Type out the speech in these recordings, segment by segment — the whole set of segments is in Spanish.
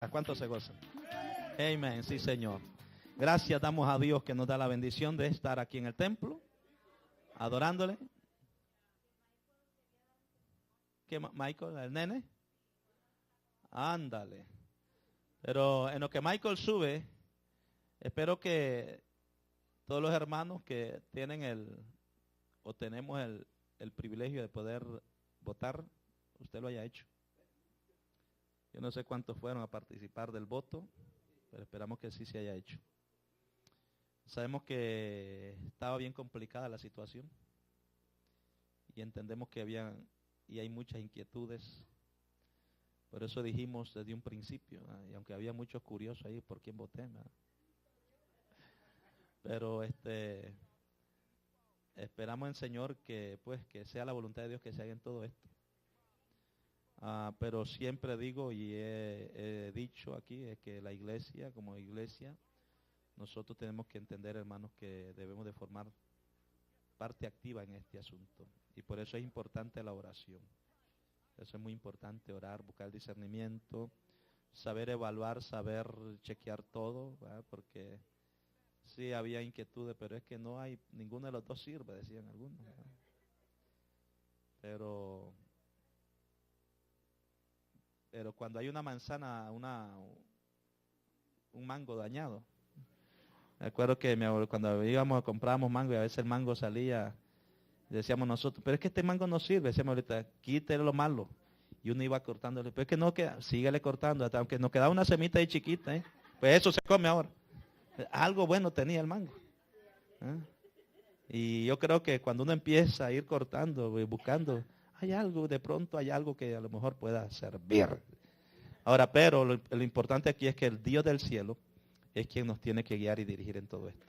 ¿A cuánto se goza? Amén, sí, Señor. Gracias damos a Dios que nos da la bendición de estar aquí en el templo, adorándole. ¿Qué, Michael, el nene? Ándale. Pero en lo que Michael sube, espero que todos los hermanos que tienen o tenemos el privilegio de poder votar, usted lo haya hecho. Yo no sé cuántos fueron a participar del voto, pero esperamos que sí se haya hecho. Sabemos que estaba bien complicada la situación y entendemos que hay muchas inquietudes. Por eso dijimos desde un principio, y aunque había muchos curiosos ahí por quién voté, ¿verdad? Pero esperamos en el Señor que sea la voluntad de Dios que se haga en todo esto. Pero siempre digo y he dicho aquí es que la iglesia, como iglesia, nosotros tenemos que entender, hermanos, que debemos de formar parte activa en este asunto. Y por eso es importante la oración. Eso es muy importante, orar, buscar discernimiento, saber evaluar, saber chequear todo, ¿verdad? Porque sí había inquietudes, pero es que no hay, ninguno de los dos sirve, decían algunos, ¿verdad? Pero cuando hay una manzana, un mango dañado. Me acuerdo que cuando comprábamos mango y a veces el mango salía, decíamos nosotros, pero es que este mango no sirve, decíamos ahorita, quítele lo malo. Y uno iba cortándole, pero es que no queda, síguele cortando, hasta aunque nos quedaba una semita ahí chiquita, pues eso se come ahora. Algo bueno tenía el mango. Y yo creo que cuando uno empieza a ir cortando, buscando, de pronto hay algo que a lo mejor pueda servir. Ahora, pero lo importante aquí es que el Dios del cielo es quien nos tiene que guiar y dirigir en todo esto.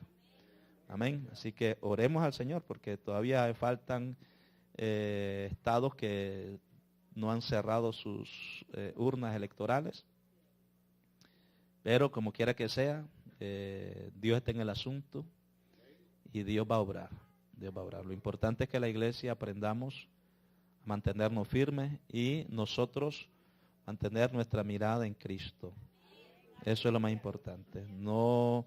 Amén. Así que oremos al Señor porque todavía faltan estados que no han cerrado sus urnas electorales. Pero como quiera que sea, Dios está en el asunto y Dios va a obrar. Dios va a obrar. Lo importante es que la iglesia aprendamos a mantenernos firmes y nosotros mantener nuestra mirada en Cristo. Eso es lo más importante. No,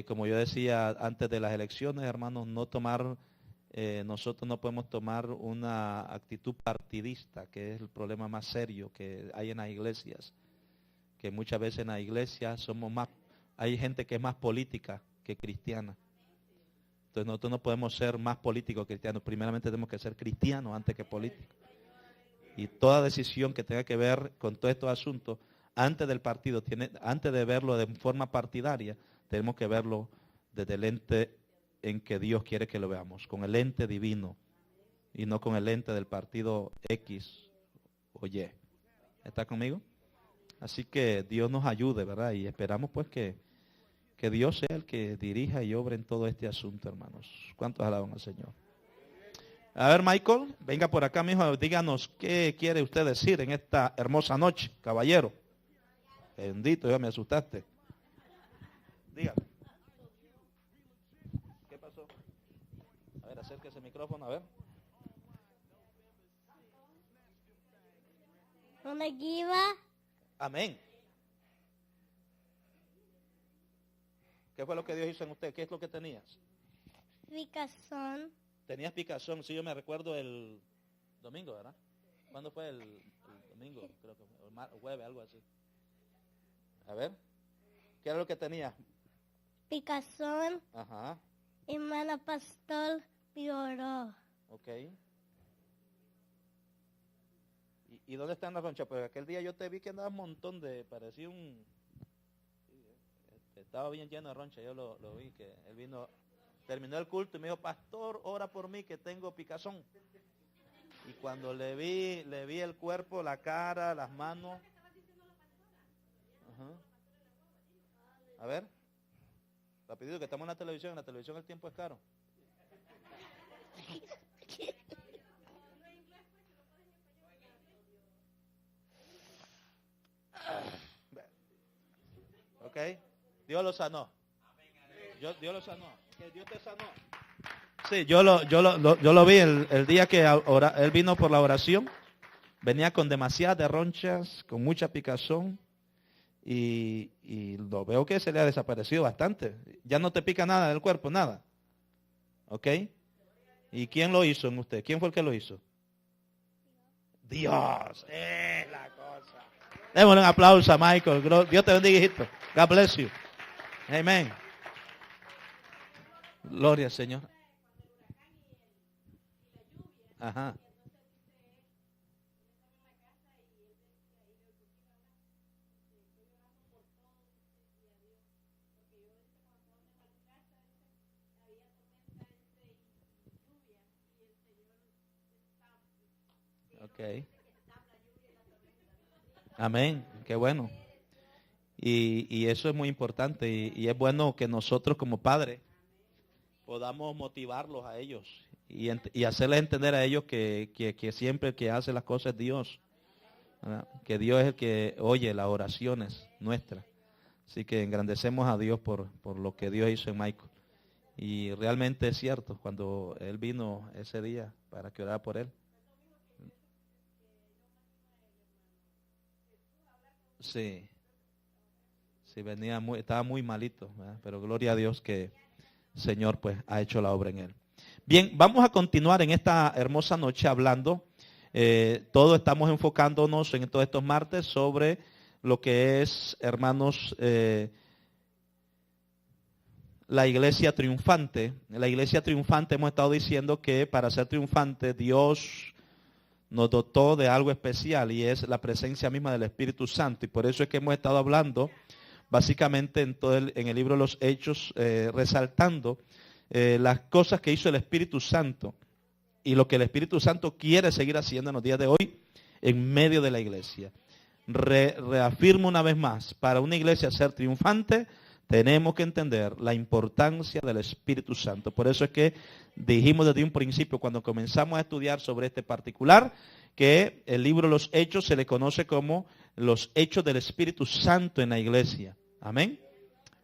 como yo decía antes de las elecciones, hermanos, nosotros no podemos tomar una actitud partidista, que es el problema más serio que hay en las iglesias. Que muchas veces en las iglesias hay gente que es más política que cristiana. Entonces nosotros no podemos ser más políticos que cristianos. Primeramente tenemos que ser cristianos antes que políticos. Y toda decisión que tenga que ver con todos estos asuntos, antes del partido, antes de verlo de forma partidaria, tenemos que verlo desde el lente en que Dios quiere que lo veamos, con el lente divino y no con el lente del partido X o Y. ¿Está conmigo? Así que Dios nos ayude, ¿verdad? Y esperamos pues que Dios sea el que dirija y obre en todo este asunto, hermanos. ¿Cuántos alaban al Señor? A ver, Michael, venga por acá, mijo, díganos qué quiere usted decir en esta hermosa noche, caballero. Bendito, ya me asustaste. Dígame. ¿Qué pasó? A ver, acérquese el micrófono, a ver. ¿Dónde iba? Amén. ¿Qué fue lo que Dios hizo en usted? ¿Qué es lo que tenías? Picazón. Tenías picazón, sí, yo me recuerdo el domingo, ¿verdad? ¿Cuándo fue el domingo? Creo que fue el jueves, algo así. A ver, ¿qué era lo que tenías? Picazón. Ajá. Hermana Pastor lloró. Ok. ¿Y dónde están las ronchas? Pues aquel día yo te vi que andabas un montón parecía estaba bien lleno de ronchas, yo lo vi, que él vino, terminó el culto y me dijo, pastor, ora por mí que tengo picazón. Y cuando le vi el cuerpo, la cara, las manos. Ajá. A ver, rapidito que estamos en la televisión el tiempo es caro. Ok, Dios lo sanó. Dios lo sanó. Que Dios te sanó. Sí, yo lo vi el día que él vino por la oración. Venía con demasiadas ronchas, con mucha picazón. y lo veo que se le ha desaparecido bastante. Ya no te pica nada del cuerpo, nada. ¿Ok? ¿Y quién lo hizo en usted? ¿Quién fue el que lo hizo? Dios, es la cosa. Démosle un aplauso a Michael. Dios te bendiga, hijito. God bless you. Amén. Gloria al Señor. Ajá. Ok. Amén. Qué bueno. Y eso es muy importante. Y es bueno que nosotros como padres podamos motivarlos a ellos y hacerles entender a ellos que siempre el que hace las cosas es Dios. ¿Verdad? Que Dios es el que oye las oraciones nuestras. Así que engrandecemos a Dios por lo que Dios hizo en Michael. Y realmente es cierto, cuando él vino ese día para que orara por él. Sí, sí, estaba muy malito, ¿verdad? Pero gloria a Dios que el Señor pues ha hecho la obra en él. Bien, vamos a continuar en esta hermosa noche hablando. Todos estamos enfocándonos en todos estos martes sobre lo que es, hermanos, la iglesia triunfante. La iglesia triunfante hemos estado diciendo que para ser triunfante Dios nos dotó de algo especial y es la presencia misma del Espíritu Santo. Y por eso es que hemos estado hablando básicamente en el libro de los Hechos, resaltando las cosas que hizo el Espíritu Santo y lo que el Espíritu Santo quiere seguir haciendo en los días de hoy en medio de la iglesia. Reafirmo una vez más, para una iglesia ser triunfante, tenemos que entender la importancia del Espíritu Santo. Por eso es que dijimos desde un principio, cuando comenzamos a estudiar sobre este particular, que el libro de los Hechos se le conoce como los Hechos del Espíritu Santo en la iglesia. Amén.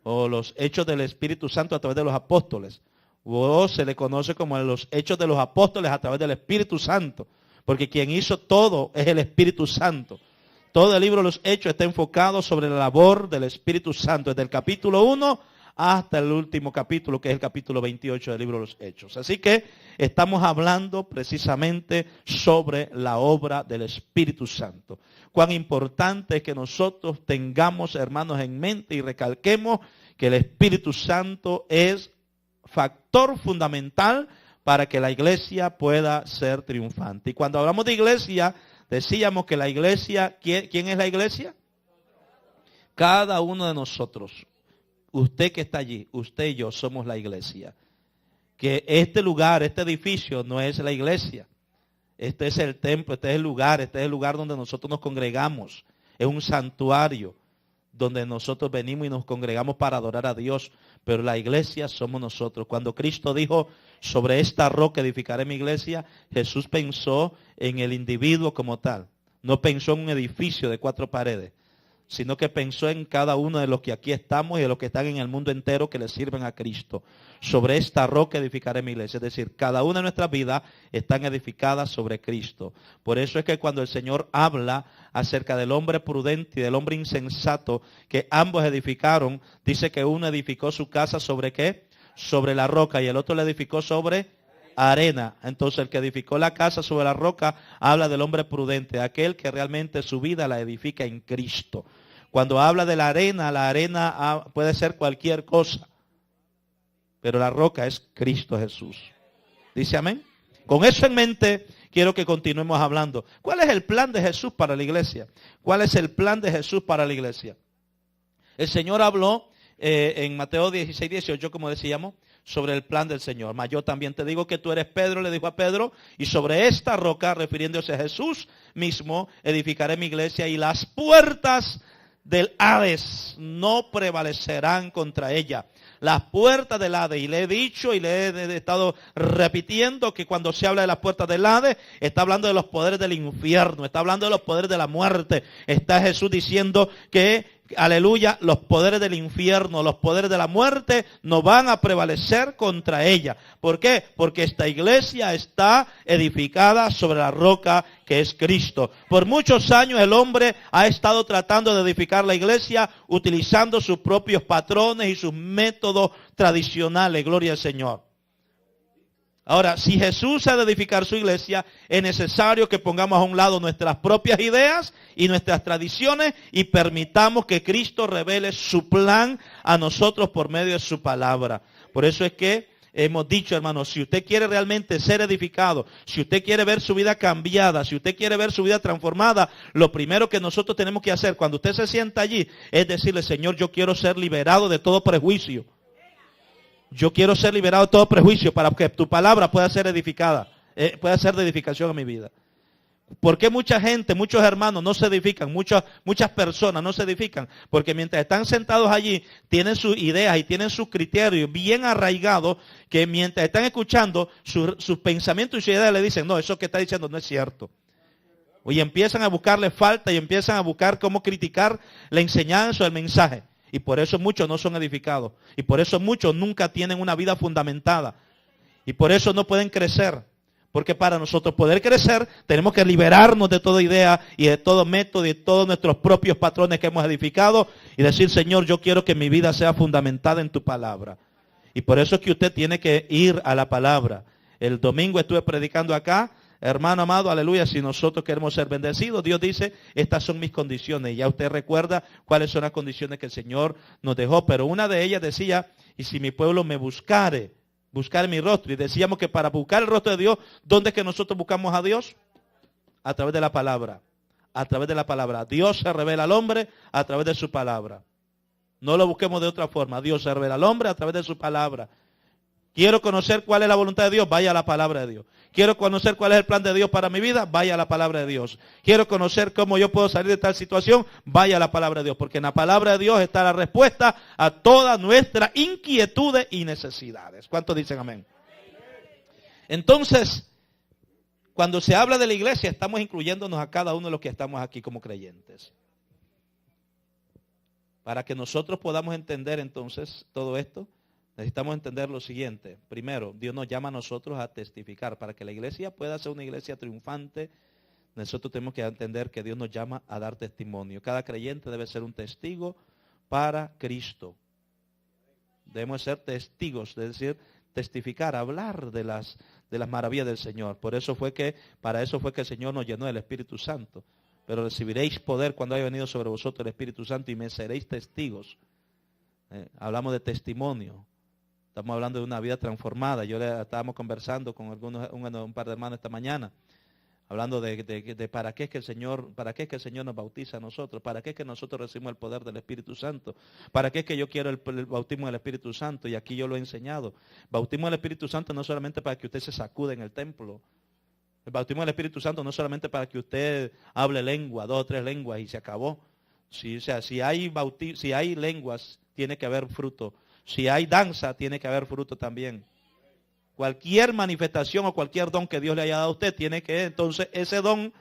O los Hechos del Espíritu Santo a través de los apóstoles. O se le conoce como los Hechos de los Apóstoles a través del Espíritu Santo. Porque quien hizo todo es el Espíritu Santo. Todo el libro de los Hechos está enfocado sobre la labor del Espíritu Santo, desde el capítulo 1 hasta el último capítulo, que es el capítulo 28 del libro de los Hechos. Así que estamos hablando precisamente sobre la obra del Espíritu Santo. Cuán importante es que nosotros tengamos, hermanos, en mente y recalquemos que el Espíritu Santo es factor fundamental para que la iglesia pueda ser triunfante. Y cuando hablamos de iglesia, decíamos que la iglesia, ¿quién es la iglesia? Cada uno de nosotros. Usted que está allí, usted y yo somos la iglesia. Que este lugar, este edificio no es la iglesia. Este es el templo, este es el lugar donde nosotros nos congregamos. Es un santuario donde nosotros venimos y nos congregamos para adorar a Dios. Pero la iglesia somos nosotros. Cuando Cristo dijo, sobre esta roca edificaré mi iglesia, Jesús pensó en el individuo como tal. No pensó en un edificio de 4 paredes, sino que pensó en cada uno de los que aquí estamos y de los que están en el mundo entero que le sirven a Cristo. Sobre esta roca edificaré mi iglesia. Es decir, cada una de nuestras vidas están edificadas sobre Cristo. Por eso es que cuando el Señor habla acerca del hombre prudente y del hombre insensato, que ambos edificaron, dice que uno edificó su casa sobre ¿qué? Sobre la roca, y el otro la edificó sobre arena. Entonces el que edificó la casa sobre la roca habla del hombre prudente, aquel que realmente su vida la edifica en Cristo. Cuando habla de la arena puede ser cualquier cosa, pero la roca es Cristo Jesús. ¿Dice amén? Con eso en mente, quiero que continuemos hablando. ¿Cuál es el plan de Jesús para la iglesia? ¿Cuál es el plan de Jesús para la iglesia? El Señor habló en Mateo 16, 18, como decíamos, sobre el plan del Señor. Mas yo también te digo que tú eres Pedro, le dijo a Pedro, y sobre esta roca, refiriéndose a Jesús mismo, edificaré mi iglesia, y las puertas del Hades no prevalecerán contra ella. Las puertas del Hades, y le he dicho y le he estado repitiendo que cuando se habla de las puertas del Hades, está hablando de los poderes del infierno, está hablando de los poderes de la muerte. Está Jesús diciendo que aleluya, los poderes del infierno, los poderes de la muerte no van a prevalecer contra ella. ¿Por qué? Porque esta iglesia está edificada sobre la roca que es Cristo. Por muchos años el hombre ha estado tratando de edificar la iglesia utilizando sus propios patrones y sus métodos tradicionales. Gloria al Señor. Ahora, si Jesús ha de edificar su iglesia, es necesario que pongamos a un lado nuestras propias ideas y nuestras tradiciones y permitamos que Cristo revele su plan a nosotros por medio de su palabra. Por eso es que hemos dicho, hermanos, si usted quiere realmente ser edificado, si usted quiere ver su vida cambiada, si usted quiere ver su vida transformada, lo primero que nosotros tenemos que hacer cuando usted se sienta allí es decirle, Señor, yo quiero ser liberado de todo prejuicio. Yo quiero ser liberado de todo prejuicio para que tu palabra pueda ser edificada, pueda ser de edificación a mi vida. ¿Por qué mucha gente, muchos hermanos no se edifican, muchas personas no se edifican? Porque mientras están sentados allí, tienen sus ideas y tienen sus criterios bien arraigados, que mientras están escuchando, sus pensamientos y sus ideas le dicen, no, eso que está diciendo no es cierto. Y empiezan a buscarle falta y empiezan a buscar cómo criticar la enseñanza o el mensaje. Y por eso muchos no son edificados. Y por eso muchos nunca tienen una vida fundamentada. Y por eso no pueden crecer. Porque para nosotros poder crecer, tenemos que liberarnos de toda idea y de todo método y de todos nuestros propios patrones que hemos edificado. Y decir, Señor, yo quiero que mi vida sea fundamentada en tu palabra. Y por eso es que usted tiene que ir a la palabra. El domingo estuve predicando acá. Hermano amado, aleluya, si nosotros queremos ser bendecidos, Dios dice, estas son mis condiciones. Y ya usted recuerda cuáles son las condiciones que el Señor nos dejó. Pero una de ellas decía, y si mi pueblo me buscare mi rostro. Y decíamos que para buscar el rostro de Dios, ¿dónde es que nosotros buscamos a Dios? A través de la palabra. A través de la palabra. Dios se revela al hombre a través de su palabra. No lo busquemos de otra forma. Dios se revela al hombre a través de su palabra. Quiero conocer cuál es la voluntad de Dios, vaya a la palabra de Dios. Quiero conocer cuál es el plan de Dios para mi vida, vaya a la palabra de Dios. Quiero conocer cómo yo puedo salir de tal situación, vaya a la palabra de Dios. Porque en la palabra de Dios está la respuesta a todas nuestras inquietudes y necesidades. ¿Cuántos dicen amén? Entonces, cuando se habla de la iglesia, estamos incluyéndonos a cada uno de los que estamos aquí como creyentes. Para que nosotros podamos entender entonces todo esto, necesitamos entender lo siguiente. Primero, Dios nos llama a nosotros a testificar. Para que la iglesia pueda ser una iglesia triunfante, nosotros tenemos que entender que Dios nos llama a dar testimonio. Cada creyente debe ser un testigo para Cristo. Debemos ser testigos, es decir, testificar, hablar de las maravillas del Señor. Para eso fue que el Señor nos llenó del Espíritu Santo. Pero recibiréis poder cuando haya venido sobre vosotros el Espíritu Santo y me seréis testigos. Hablamos de testimonio. Estamos hablando de una vida transformada. Estábamos conversando con un par de hermanos esta mañana, hablando de para qué es que el Señor nos bautiza a nosotros, para qué es que nosotros recibimos el poder del Espíritu Santo, para qué es que yo quiero el bautismo del Espíritu Santo, y aquí yo lo he enseñado. Bautismo del Espíritu Santo no solamente para que usted se sacude en el templo. El bautismo del Espíritu Santo no solamente para que usted hable lengua, 2 o 3 lenguas y se acabó. Si hay lenguas, tiene que haber fruto. Si hay danza, tiene que haber fruto también. Cualquier manifestación o cualquier don que Dios le haya dado a usted, entonces ese don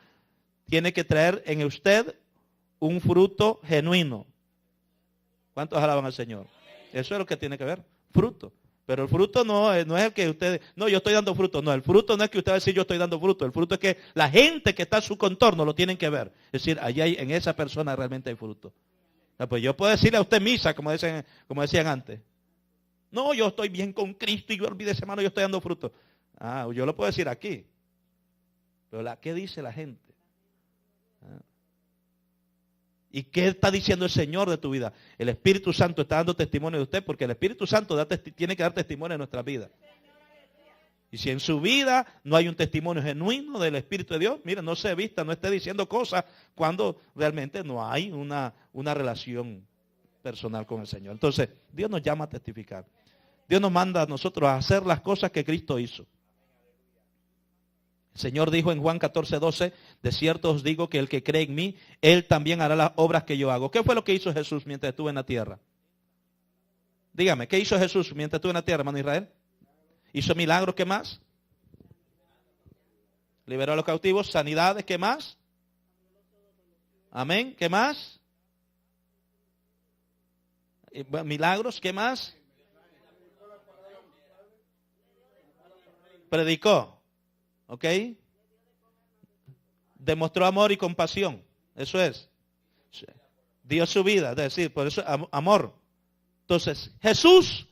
tiene que traer en usted un fruto genuino. ¿Cuántos alaban al Señor? Eso es lo que tiene que ver, fruto. Pero el fruto no es el que usted, no, yo estoy dando fruto. No, el fruto no es que usted va a decir yo estoy dando fruto. El fruto es que la gente que está en su contorno lo tienen que ver. Es decir, allá en esa persona realmente hay fruto. Pues yo puedo decirle a usted misa, como decían antes. No, yo estoy bien con Cristo y yo olvídese, hermano, yo estoy dando fruto. Yo lo puedo decir aquí. Pero ¿qué dice la gente? ¿Y qué está diciendo el Señor de tu vida? El Espíritu Santo está dando testimonio de usted, porque el Espíritu Santo tiene que dar testimonio en nuestra vida. Y si en su vida no hay un testimonio genuino del Espíritu de Dios, mire, no se vista, no esté diciendo cosas cuando realmente no hay una relación personal con el Señor. Entonces, Dios nos llama a testificar. Dios nos manda a nosotros a hacer las cosas que Cristo hizo. El Señor dijo en Juan 14:12, de cierto os digo que el que cree en mí, él también hará las obras que yo hago. ¿Qué fue lo que hizo Jesús mientras estuvo en la tierra? Dígame, ¿qué hizo Jesús mientras estuvo en la tierra, hermano Israel? ¿Hizo milagros? ¿Qué más? Liberó a los cautivos, sanidades, ¿qué más? Amén, ¿qué más? milagros, ¿qué más? Predicó, ¿ok? Demostró amor y compasión, eso es. Dio su vida, es decir, por eso amor. Entonces, Jesús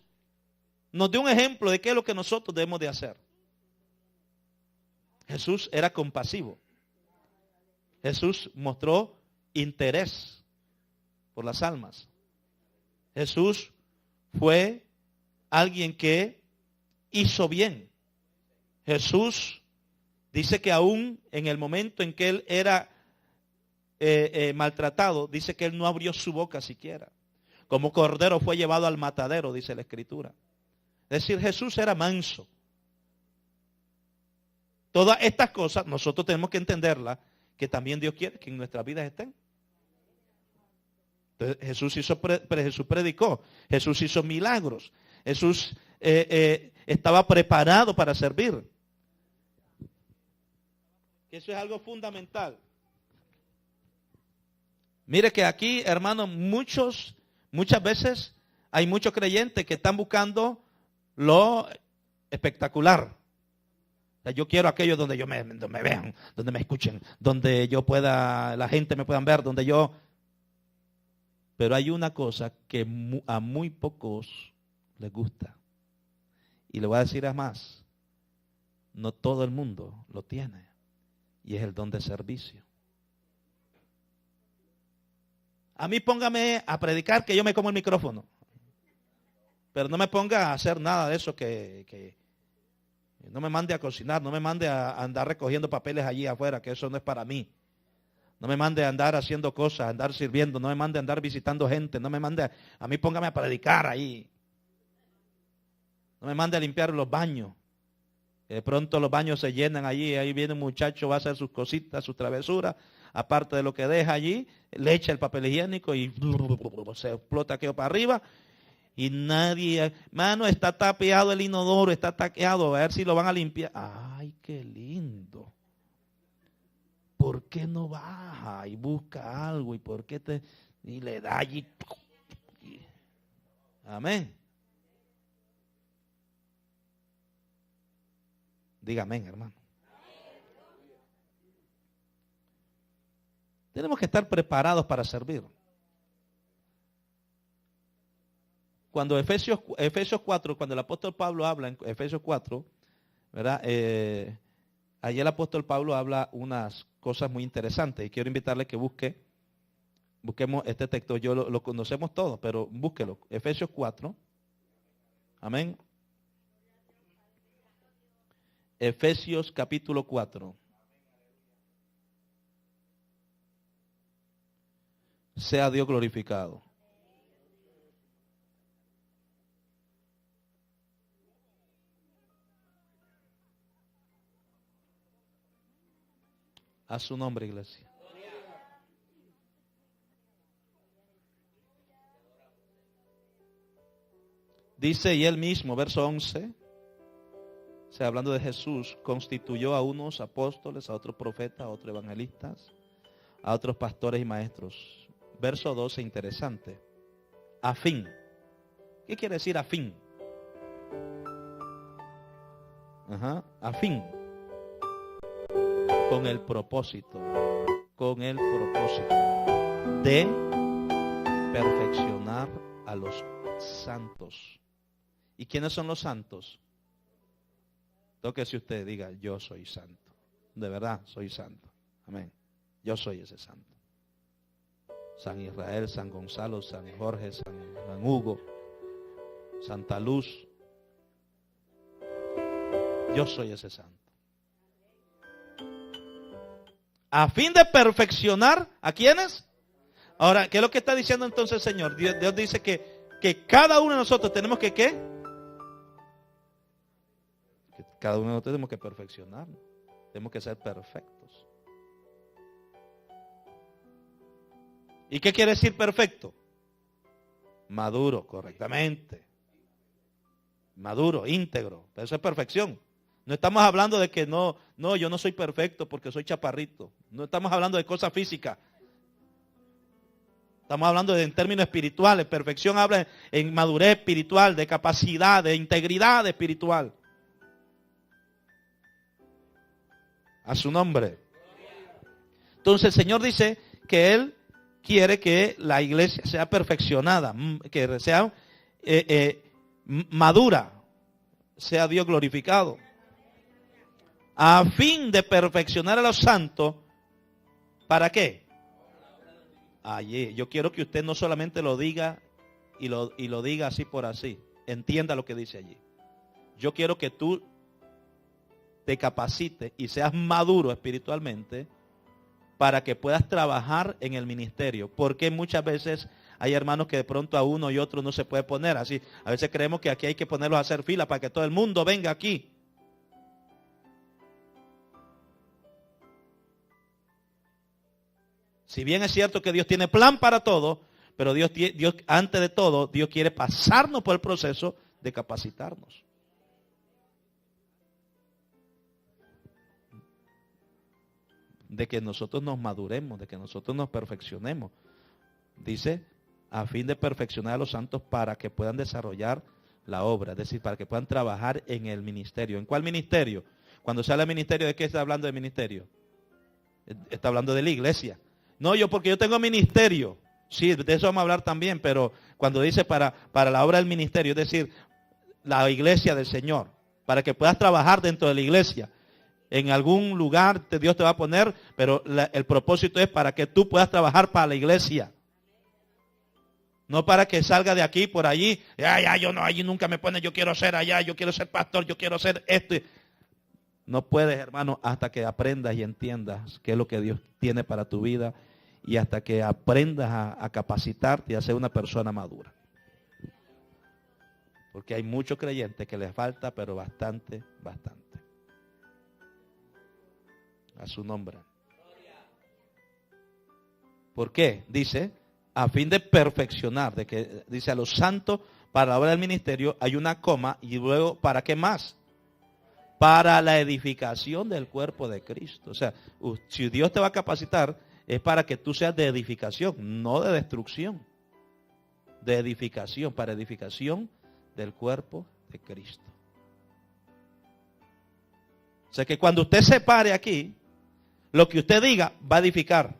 nos dio un ejemplo de qué es lo que nosotros debemos de hacer. Jesús era compasivo. Jesús mostró interés por las almas. Jesús fue alguien que hizo bien. Jesús dice que aún en el momento en que él era maltratado, dice que él no abrió su boca siquiera. Como cordero fue llevado al matadero, dice la Escritura. Es decir, Jesús era manso. Todas estas cosas nosotros tenemos que entenderlas, que también Dios quiere que en nuestras vidas estén. Entonces, Jesús predicó, Jesús hizo milagros, Jesús estaba preparado para servir. Eso es algo fundamental. Mire que aquí, hermanos, muchas veces hay muchos creyentes que están buscando lo espectacular. O sea, yo quiero aquello donde me vean, donde me escuchen, donde yo pueda, la gente me puedan ver, donde yo... Pero hay una cosa que a muy pocos les gusta. Y le voy a decir más, no todo el mundo lo tiene. Y es el don de servicio. A mí póngame a predicar que yo me como el micrófono. Pero no me ponga a hacer nada de eso que no me mande a cocinar, no me mande a andar recogiendo papeles allí afuera, que eso no es para mí. No me mande a andar haciendo cosas, a andar sirviendo, no me mande a andar visitando gente, no me mande a mí póngame a predicar ahí. No me mande a limpiar los baños. De pronto los baños se llenan allí, ahí viene un muchacho, va a hacer sus cositas, sus travesuras, aparte de lo que deja allí, le echa el papel higiénico y se explota aquello para arriba. Y nadie, mano, está tapeado el inodoro, está taqueado, a ver si lo van a limpiar. Ay, qué lindo. ¿Por qué no baja y busca algo? ¿Y por qué y le da allí? Amén. Diga amén, hermano. Tenemos que estar preparados para servir. Cuando Efesios 4, cuando el apóstol Pablo habla en Efesios 4, ¿verdad? Allí el apóstol Pablo habla unas cosas muy interesantes y quiero invitarle que busquemos este texto. Yo lo conocemos todos, pero búsquelo. Efesios 4. Amén. Efesios capítulo 4. Sea Dios glorificado. A su nombre, iglesia. Dice, y él mismo, verso 11, o sea, hablando de Jesús, constituyó a unos apóstoles, a otros profetas, a otros evangelistas, a otros pastores y maestros. Verso 12, interesante. A fin. ¿Qué quiere decir a fin? A fin. Con el propósito de perfeccionar a los santos. ¿Y quiénes son los santos? Tóquese usted, diga, yo soy santo. De verdad, soy santo. Amén. Yo soy ese santo. San Israel, San Gonzalo, San Jorge, San Hugo, Santa Luz. Yo soy ese santo. A fin de perfeccionar, ¿a quiénes? Ahora, ¿qué es lo que está diciendo entonces el Señor? Dios dice que cada uno de nosotros tenemos que ¿qué? Que cada uno de nosotros tenemos que perfeccionarnos. Tenemos que ser perfectos. ¿Y qué quiere decir perfecto? Maduro, correctamente. Maduro, íntegro. Eso es perfección. No estamos hablando de que no, yo no soy perfecto porque soy chaparrito. No estamos hablando de cosas físicas. Estamos hablando en términos espirituales. Perfección habla en madurez espiritual, de capacidad, de integridad espiritual. A su nombre. Entonces el Señor dice que Él quiere que la iglesia sea perfeccionada, que sea madura, sea Dios glorificado. A fin de perfeccionar a los santos, ¿para qué? Allí, yo quiero que usted no solamente lo diga y lo diga así por así. Entienda lo que dice allí. Yo quiero que tú te capacites y seas maduro espiritualmente para que puedas trabajar en el ministerio. Porque muchas veces hay hermanos que de pronto a uno y otro no se puede poner así. A veces creemos que aquí hay que ponerlos a hacer fila para que todo el mundo venga aquí. Si bien es cierto que Dios tiene plan para todo, pero Dios antes de todo, Dios quiere pasarnos por el proceso de capacitarnos. De que nosotros nos maduremos, de que nosotros nos perfeccionemos. Dice, a fin de perfeccionar a los santos para que puedan desarrollar la obra, es decir, para que puedan trabajar en el ministerio. ¿En cuál ministerio? Cuando se habla de ministerio, ¿de qué está hablando de ministerio? Está hablando de la iglesia. No, porque yo tengo ministerio. Sí, de eso vamos a hablar también, pero cuando dice para la obra del ministerio, es decir, la iglesia del Señor, para que puedas trabajar dentro de la iglesia. En algún lugar Dios te va a poner, pero el propósito es para que tú puedas trabajar para la iglesia. No para que salga de aquí por allí. Yo no, allí nunca me pone, yo quiero ser allá, yo quiero ser pastor, yo quiero ser esto. No puedes, hermano, hasta que aprendas y entiendas qué es lo que Dios tiene para tu vida y hasta que aprendas a capacitarte y a ser una persona madura. Porque hay muchos creyentes que les falta, pero bastante. A su nombre. ¿Por qué? Dice, a fin de perfeccionar, de que dice a los santos para la obra del ministerio, hay una coma y luego, ¿para qué más? Para la edificación del cuerpo de Cristo. O sea, si Dios te va a capacitar, es para que tú seas de edificación, no de destrucción. De edificación, para edificación del cuerpo de Cristo. O sea que cuando usted se pare aquí, lo que usted diga va a edificar.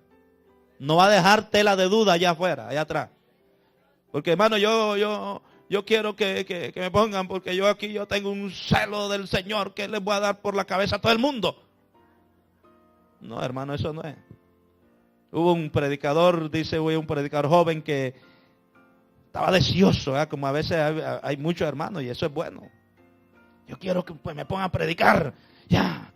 No va a dejar tela de duda allá afuera, allá atrás. Porque hermano, yo quiero que me pongan, porque yo tengo un celo del Señor que les voy a dar por la cabeza a todo el mundo. No, hermano, eso no es. Hubo un predicador, un predicador joven que estaba deseoso, como a veces hay muchos hermanos y eso es bueno. Yo quiero que me pongan a predicar, ya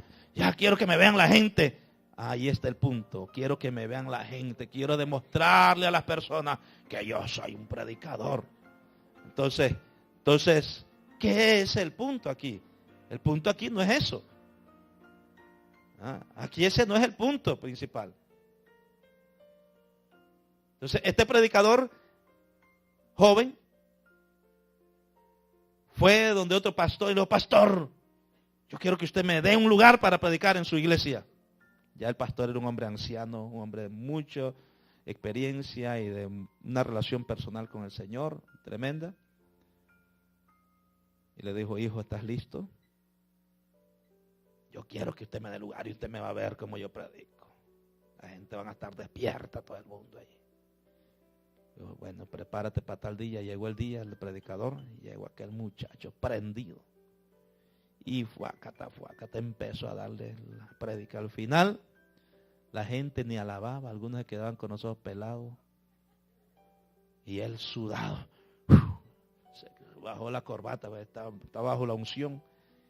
quiero que me vean la gente. Ahí está el punto, quiero que me vean la gente, quiero demostrarle a las personas que yo soy un predicador. Entonces, ¿qué es el punto aquí? El punto aquí no es eso. Aquí ese no es el punto principal. Entonces, este predicador joven fue donde otro pastor y le dijo, pastor, yo quiero que usted me dé un lugar para predicar en su iglesia. Ya el pastor era un hombre anciano, un hombre de mucha experiencia y de una relación personal con el Señor tremenda. Y le dijo, hijo, ¿estás listo? Yo quiero que usted me dé lugar y usted me va a ver como yo predico. La gente va a estar despierta, todo el mundo allí. Dijo, bueno, prepárate para tal día. Llegó el día, el predicador, y llegó aquel muchacho prendido. Y fuácata, empezó a darle la prédica. Al final, la gente ni alababa, algunos se quedaban con los ojos pelados. Y él sudado, se bajó la corbata, estaba bajo la unción.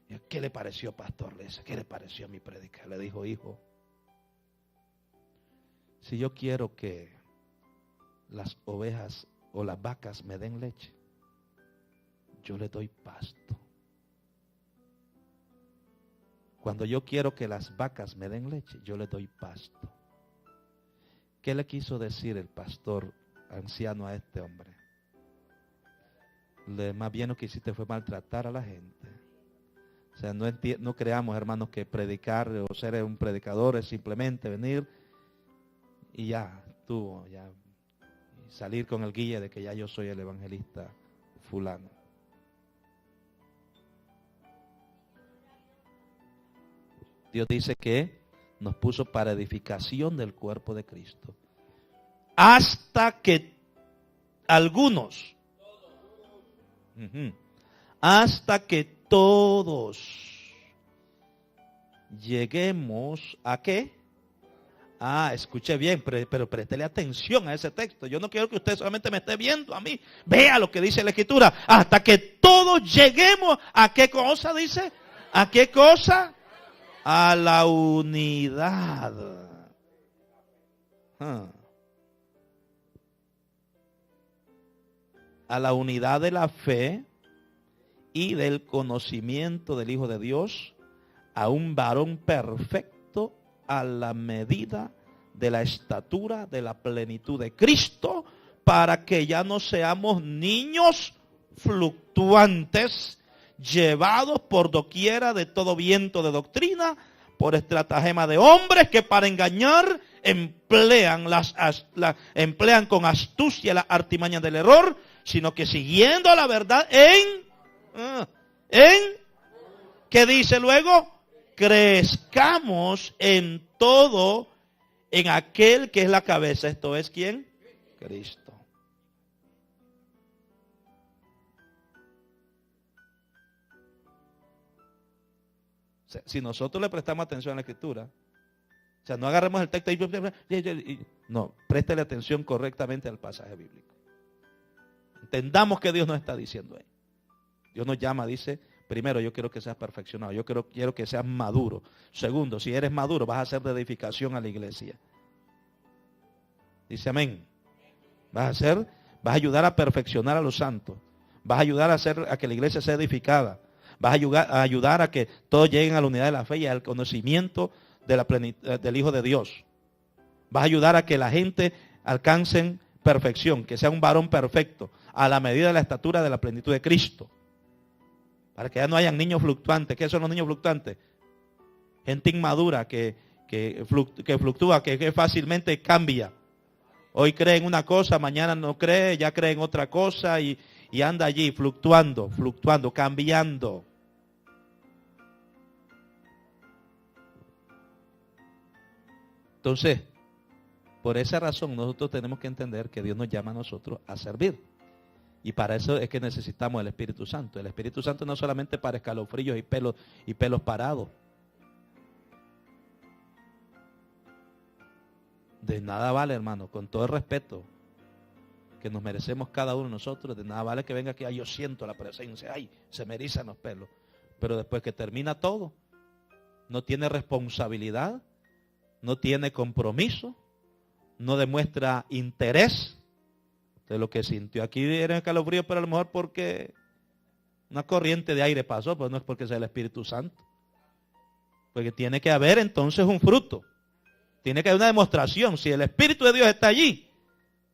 Y, ¿qué le pareció, pastor? Le dice, ¿qué le pareció a mi prédica? Le dijo, hijo, si yo quiero que las ovejas o las vacas me den leche, yo le doy pasto. Cuando yo quiero que las vacas me den leche, yo le doy pasto. ¿Qué le quiso decir el pastor anciano a este hombre? Más bien lo que hiciste fue maltratar a la gente. O sea, no creamos, hermanos, que predicar o ser un predicador es simplemente venir y ya, salir con el guía de que ya yo soy el evangelista fulano. Dios dice que nos puso para edificación del cuerpo de Cristo. Hasta que algunos, hasta que todos lleguemos ¿a qué? Escuche bien, pero préstele atención a ese texto. Yo no quiero que usted solamente me esté viendo a mí. Vea lo que dice la Escritura. Hasta que todos lleguemos ¿a qué cosa dice? ¿A qué cosa? A la unidad. A la unidad de la fe y del conocimiento del Hijo de Dios, a un varón perfecto, a la medida de la estatura de la plenitud de Cristo, para que ya no seamos niños fluctuantes, llevados por doquiera de todo viento de doctrina, por estratagema de hombres que para engañar emplean con astucia las artimañas del error, sino que siguiendo la verdad ¿qué dice luego? Crezcamos en todo en aquel que es la cabeza. ¿Esto es quién? Cristo. O sea, si nosotros le prestamos atención a la Escritura, o sea, no agarremos el texto y no, préstele atención correctamente al pasaje bíblico. Entendamos que Dios nos está diciendo ahí. Dios nos llama, dice, primero, yo quiero que seas perfeccionado, yo quiero que seas maduro. Segundo, si eres maduro, vas a ser de edificación a la iglesia. Dice amén. Vas a ayudar a perfeccionar a los santos. Vas a ayudar a que la iglesia sea edificada. Vas a ayudar a que todos lleguen a la unidad de la fe y al conocimiento de la plenitud del Hijo de Dios. Vas a ayudar a que la gente alcancen perfección, que sea un varón perfecto, a la medida de la estatura de la plenitud de Cristo. Para que ya no hayan niños fluctuantes. ¿Qué son los niños fluctuantes? Gente inmadura que fluctúa, que fácilmente cambia. Hoy cree en una cosa, mañana no cree, ya cree en otra cosa y anda allí fluctuando, cambiando. Entonces, por esa razón nosotros tenemos que entender que Dios nos llama a nosotros a servir. Y para eso es que necesitamos el Espíritu Santo. El Espíritu Santo no solamente para escalofríos y pelos parados. De nada vale, hermano, con todo el respeto que nos merecemos cada uno de nosotros, de nada vale que venga aquí, yo siento la presencia, se me erizan los pelos. Pero después que termina todo, no tiene responsabilidad, no tiene compromiso, no demuestra interés de lo que sintió. Aquí era escalofrío, pero a lo mejor porque una corriente de aire pasó, pero no es porque sea el Espíritu Santo. Porque tiene que haber entonces un fruto. Tiene que haber una demostración. Si el Espíritu de Dios está allí,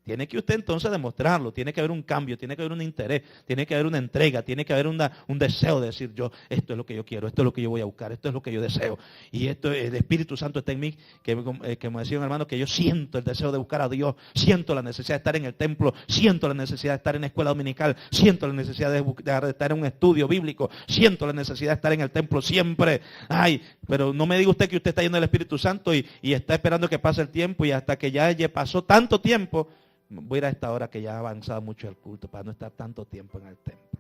tiene que usted entonces demostrarlo. Tiene que haber un cambio, tiene que haber un interés, tiene que haber una entrega, tiene que haber un deseo de decir yo, esto es lo que yo quiero, esto es lo que yo voy a buscar, esto es lo que yo deseo. Y esto, el Espíritu Santo está en mí, que me decía un hermano, que yo siento el deseo de buscar a Dios, siento la necesidad de estar en el templo, siento la necesidad de estar en la escuela dominical, siento la necesidad de estar en un estudio bíblico, siento la necesidad de estar en el templo siempre. Pero no me diga usted que usted está lleno del Espíritu Santo y está esperando que pase el tiempo y hasta que ya pasó tanto tiempo, voy a ir a esta hora que ya ha avanzado mucho el culto para no estar tanto tiempo en el templo.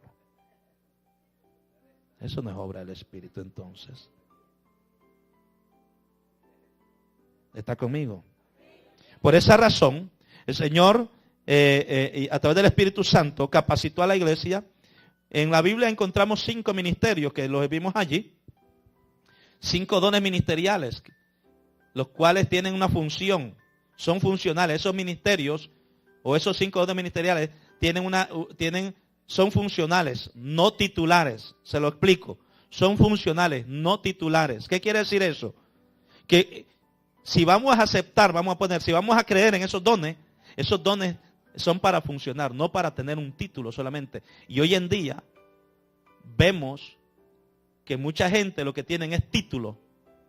Eso no es obra del Espíritu entonces. ¿Está conmigo? Por esa razón, el Señor, a través del Espíritu Santo, capacitó a la iglesia. En la Biblia encontramos 5 ministerios que los vimos allí. 5 dones ministeriales, los cuales tienen una función, son funcionales. Esos ministerios o esos 5 dones ministeriales son funcionales, no titulares. Se lo explico. Son funcionales, no titulares. ¿Qué quiere decir eso? Que si vamos a aceptar, si vamos a creer en esos dones son para funcionar, no para tener un título solamente. Y hoy en día vemos que mucha gente lo que tienen es título,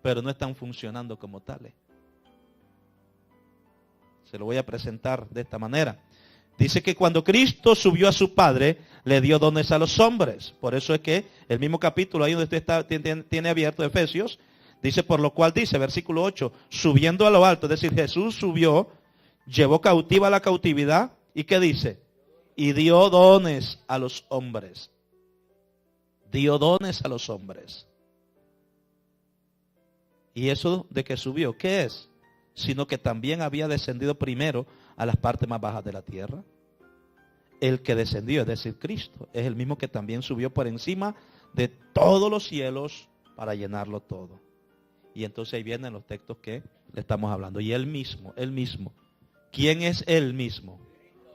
pero no están funcionando como tales. Se lo voy a presentar de esta manera. Dice que cuando Cristo subió a su Padre, le dio dones a los hombres. Por eso es que el mismo capítulo, ahí donde usted está, tiene abierto Efesios, dice, por lo cual dice, versículo 8, subiendo a lo alto, es decir, Jesús subió, llevó cautiva la cautividad, ¿y qué dice? Y dio dones a los hombres. Dio dones a los hombres. ¿Y eso de que subió, qué es? Sino que también había descendido primero a las partes más bajas de la tierra. El que descendió, es decir, Cristo, es el mismo que también subió por encima de todos los cielos para llenarlo todo. Y entonces ahí vienen los textos que le estamos hablando. Y él mismo. ¿Quién es él mismo?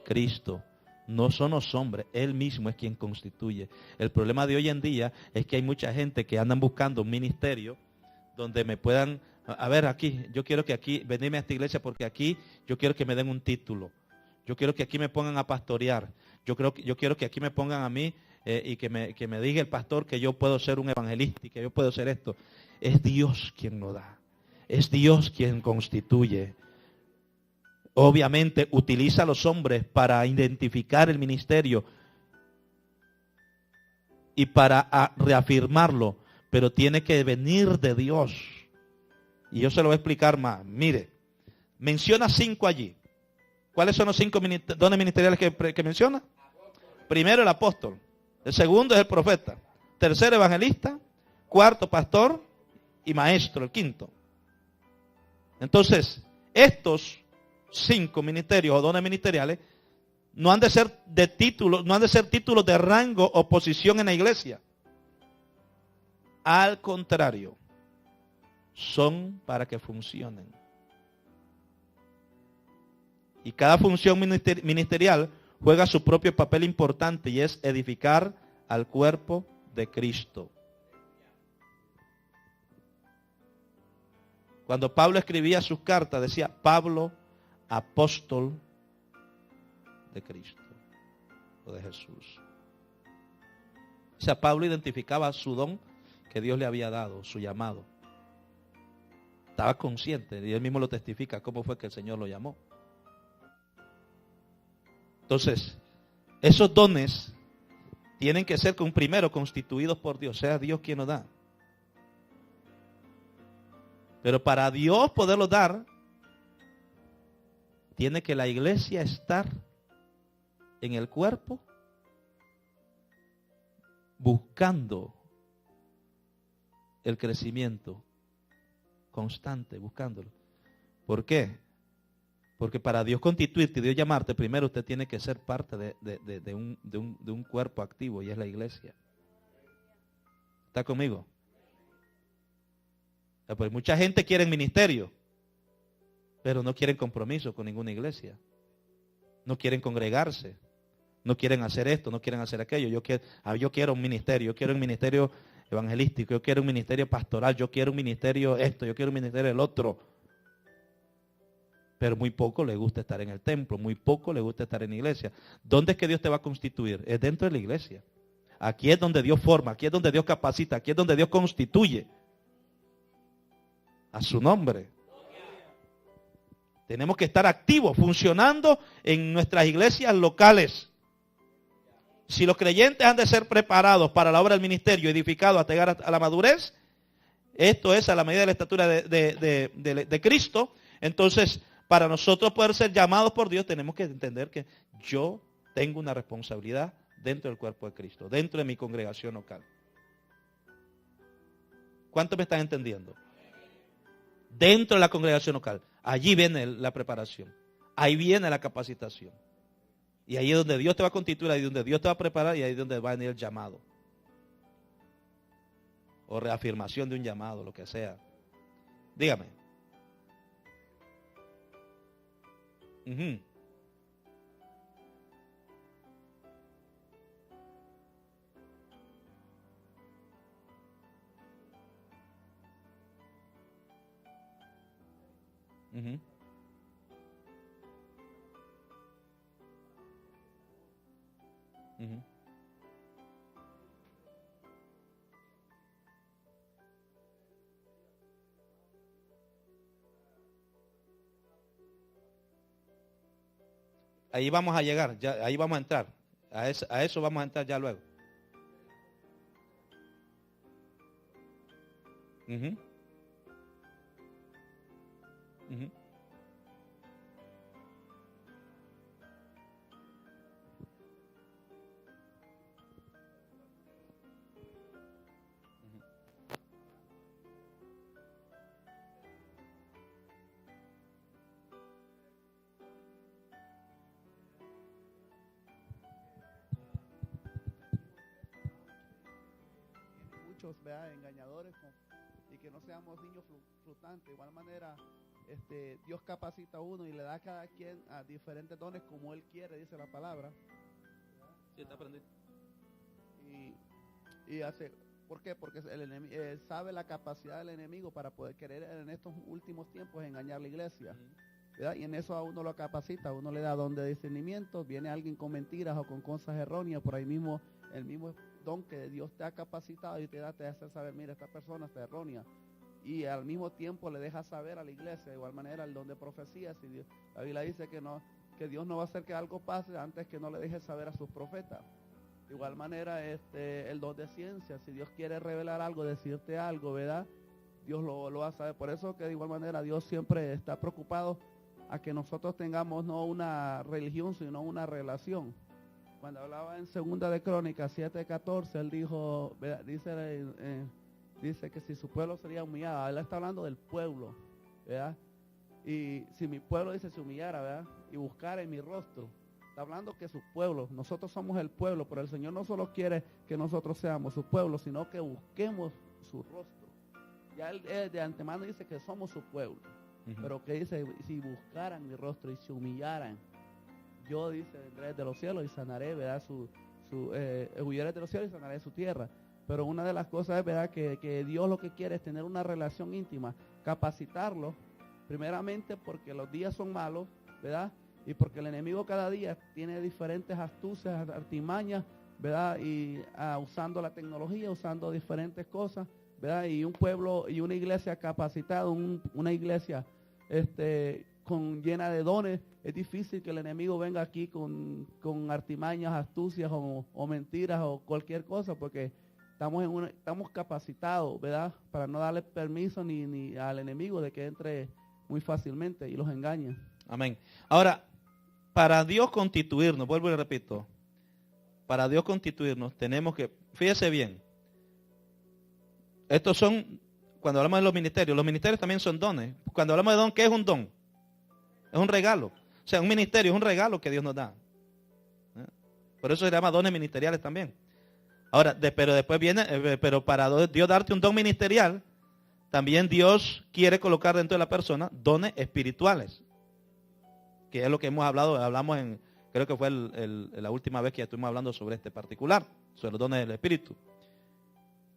Cristo. No son los hombres, él mismo es quien constituye. El problema de hoy en día es que hay mucha gente que andan buscando un ministerio donde me puedan, a ver, aquí, yo quiero que aquí, venirme a esta iglesia porque aquí yo quiero que me den un título. Yo quiero que aquí me pongan a pastorear. Yo quiero que aquí me pongan a mí y que me diga el pastor que yo puedo ser un evangelista y que yo puedo ser esto. Es Dios quien lo da. Es Dios quien constituye. Obviamente utiliza a los hombres para identificar el ministerio y para reafirmarlo, pero tiene que venir de Dios. Y yo se lo voy a explicar más. Mire, menciona 5 allí. ¿Cuáles son los 5 dones ministeriales que menciona? Primero el apóstol. El segundo es el profeta. Tercero evangelista. Cuarto pastor. Y maestro, el quinto. Entonces, estos 5 ministerios o dones ministeriales no han de ser de títulos, no han de ser títulos de rango o posición en la iglesia. Al contrario, son para que funcionen. Y cada función ministerial juega su propio papel importante y es edificar al cuerpo de Cristo. Cuando Pablo escribía sus cartas, decía Pablo, apóstol de Cristo o de Jesús. O sea, Pablo identificaba su don que Dios le había dado, su llamado. Estaba consciente y él mismo lo testifica cómo fue que el Señor lo llamó. Entonces, esos dones tienen que ser primero constituidos por Dios, sea Dios quien los da. Pero para Dios poderlo dar, tiene que la iglesia estar en el cuerpo buscando el crecimiento constante, buscándolo. ¿Por qué? Porque para Dios constituirte y Dios llamarte, primero usted tiene que ser parte de un cuerpo activo y es la iglesia. ¿Está conmigo? Pues mucha gente quiere ministerio, pero no quieren compromiso con ninguna iglesia. No quieren congregarse, no quieren hacer esto, no quieren hacer aquello. Yo quiero un ministerio, yo quiero un ministerio evangelístico, yo quiero un ministerio pastoral, yo quiero un ministerio esto, yo quiero un ministerio el otro. Pero muy poco le gusta estar en el templo, muy poco le gusta estar en la iglesia. ¿Dónde es que Dios te va a constituir? Es dentro de la iglesia. Aquí es donde Dios forma, aquí es donde Dios capacita, aquí es donde Dios constituye. A su nombre. Tenemos que estar activos, funcionando en nuestras iglesias locales. Si los creyentes han de ser preparados para la obra del ministerio, edificados hasta llegar a la madurez, esto es a la medida de la estatura de Cristo, entonces para nosotros poder ser llamados por Dios tenemos que entender que yo tengo una responsabilidad dentro del cuerpo de Cristo, dentro de mi congregación local. ¿Cuántos me están entendiendo? Dentro de la congregación local. Allí viene la preparación. Ahí viene la capacitación. Y ahí es donde Dios te va a constituir, ahí es donde Dios te va a preparar y ahí es donde va a venir el llamado. O reafirmación de un llamado, lo que sea. Dígame. Ahí vamos a llegar, ya, ahí vamos a entrar. A eso vamos a entrar ya luego. Ujú. Ujú. Muchos, ¿verdad?, engañadores y que no seamos niños flotante. De igual manera, Dios capacita a uno y le da a cada quien a diferentes dones como Él quiere, dice la palabra. Sí, está aprendido. Y hace, ¿por qué? Porque sabe la capacidad del enemigo para poder querer en estos últimos tiempos engañar la iglesia. ¿Verdad? Y en eso a uno lo capacita, a uno le da don de discernimiento. Viene alguien con mentiras o con cosas erróneas, por ahí mismo el mismo don que Dios te ha capacitado y te hace saber, mira, esta persona está errónea. Y al mismo tiempo le deja saber a la iglesia. De igual manera el don de profecía, si Dios, la Biblia dice que Dios no va a hacer que algo pase antes que no le deje saber a sus profetas. De igual manera el don de ciencia, si Dios quiere revelar algo, decirte algo, ¿verdad?, Dios lo va a saber. Por eso que de igual manera Dios siempre está preocupado a que nosotros tengamos no una religión, sino una relación. Cuando hablaba en 2 de Crónicas 7:14, él dijo, dice que si su pueblo sería humillado, él está hablando del pueblo, ¿verdad? Y si mi pueblo, dice, se humillara, ¿verdad?, y buscara en mi rostro, está hablando que su pueblo, nosotros somos el pueblo, pero el Señor no solo quiere que nosotros seamos su pueblo, sino que busquemos su rostro. Ya él de antemano dice que somos su pueblo. Pero que dice, si buscaran mi rostro y se humillaran, yo, dice, vendré de los cielos y sanaré, ¿verdad?, huyeré de los cielos y sanaré su tierra. Pero una de las cosas es, ¿verdad?, que Dios lo que quiere es tener una relación íntima, capacitarlo, primeramente porque los días son malos, ¿verdad?, y porque el enemigo cada día tiene diferentes astucias, artimañas, ¿verdad?, y usando la tecnología, usando diferentes cosas, ¿verdad?, y un pueblo y una iglesia capacitada, una iglesia llena de dones. Es difícil que el enemigo venga aquí con artimañas, astucias o mentiras o cualquier cosa, porque estamos capacitados, ¿verdad?, para no darle permiso ni al enemigo de que entre muy fácilmente y los engañe. Amén. Ahora, para Dios constituirnos, vuelvo y repito, para Dios constituirnos tenemos que, fíjese bien, estos son, cuando hablamos de los ministerios también son dones. Cuando hablamos de don, ¿qué es un don? Es un regalo. O sea, un ministerio es un regalo que Dios nos da. Por eso se llama dones ministeriales también. Ahora, pero después viene, pero para Dios darte un don ministerial, también Dios quiere colocar dentro de la persona dones espirituales. Que es lo que hablamos creo que fue la última vez que estuvimos hablando sobre este particular, sobre los dones del Espíritu.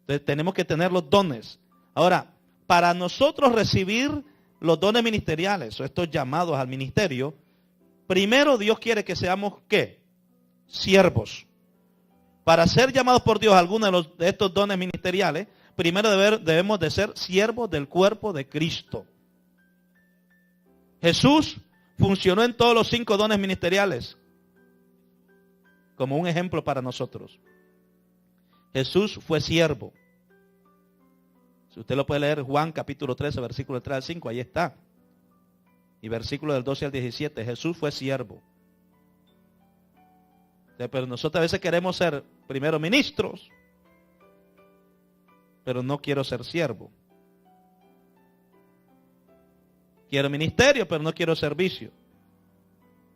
Entonces tenemos que tener los dones. Ahora, para nosotros recibir los dones ministeriales o estos llamados al ministerio, primero Dios quiere que seamos, ¿qué? Siervos. Para ser llamados por Dios a alguno de estos dones ministeriales, primero debemos de ser siervos del cuerpo de Cristo. Jesús funcionó en todos los 5 dones ministeriales como un ejemplo para nosotros. Jesús fue siervo. Si usted lo puede leer, Juan capítulo 13, versículo 3 al 5, ahí está. Y versículo del 12 al 17, Jesús fue siervo. Pero nosotros a veces queremos ser primero ministros, pero no quiero ser siervo. Quiero ministerio, pero no quiero servicio.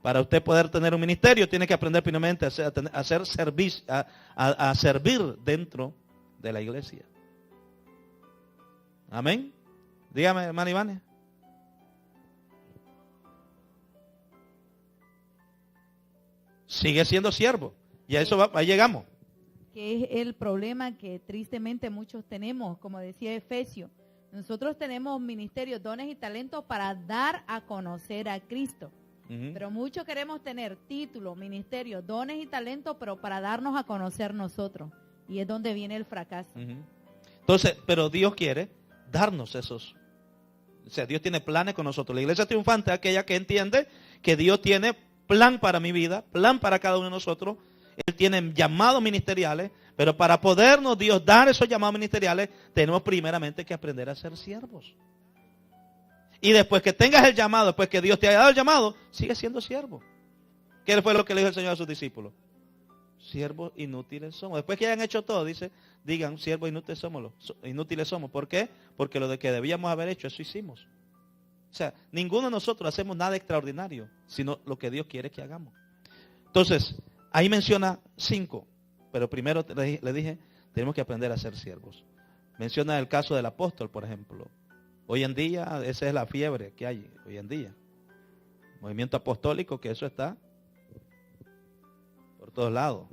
Para usted poder tener un ministerio, tiene que aprender primeramente a servir dentro de la iglesia. Amén. Dígame, hermana Ivane. Sigue siendo siervo. Y a eso ahí llegamos. Que es el problema que tristemente muchos tenemos, como decía Efesios. Nosotros tenemos ministerios, dones y talentos para dar a conocer a Cristo. Pero muchos queremos tener títulos, ministerios, dones y talentos, pero para darnos a conocer nosotros. Y es donde viene el fracaso. Entonces, pero Dios quiere darnos esos. O sea, Dios tiene planes con nosotros. La iglesia triunfante es aquella que entiende que Dios tiene plan para mi vida, plan para cada uno de nosotros. Él tiene llamados ministeriales, pero para podernos Dios dar esos llamados ministeriales, tenemos primeramente que aprender a ser siervos. Y después que tengas el llamado, después que Dios te haya dado el llamado, sigue siendo siervo. ¿Qué fue lo que le dijo el Señor a sus discípulos? Siervos inútiles somos. Después que hayan hecho todo, digan, siervos inútiles somos. ¿Por qué? Porque lo de que debíamos haber hecho, eso hicimos. O sea, ninguno de nosotros hacemos nada extraordinario, sino lo que Dios quiere que hagamos. Entonces, ahí menciona 5, pero primero le dije, tenemos que aprender a ser siervos. Menciona el caso del apóstol, por ejemplo. Hoy en día, esa es la fiebre que hay hoy en día. Movimiento apostólico, que eso está por todos lados.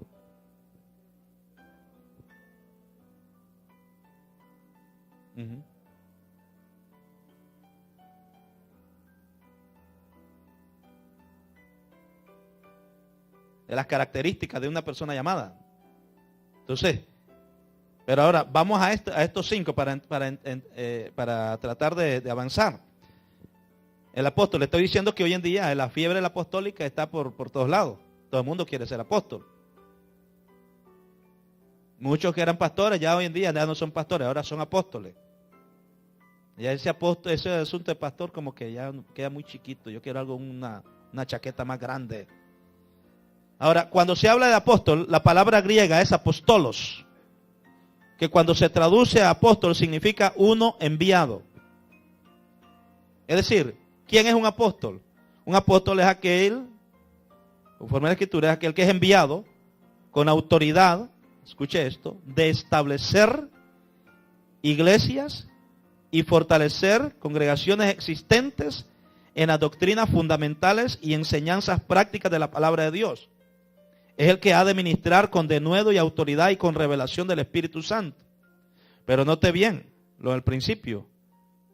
De las características de una persona llamada. Entonces, pero ahora vamos a estos 5 para tratar de avanzar. El apóstol, le estoy diciendo que hoy en día la fiebre de la apostólica está por todos lados. Todo el mundo quiere ser apóstol. Muchos que eran pastores ya hoy en día ya no son pastores, ahora son apóstoles. Ya ese asunto de pastor como que ya queda muy chiquito. Yo quiero algo, una chaqueta más grande. Ahora, cuando se habla de apóstol, la palabra griega es apostolos, que cuando se traduce a apóstol significa uno enviado. Es decir, ¿quién es un apóstol? Un apóstol es aquel, conforme a la Escritura, es aquel que es enviado con autoridad, escuche esto, de establecer iglesias y fortalecer congregaciones existentes en las doctrinas fundamentales y enseñanzas prácticas de la palabra de Dios. Es el que ha de ministrar con denuedo y autoridad y con revelación del Espíritu Santo. Pero note bien, lo del principio,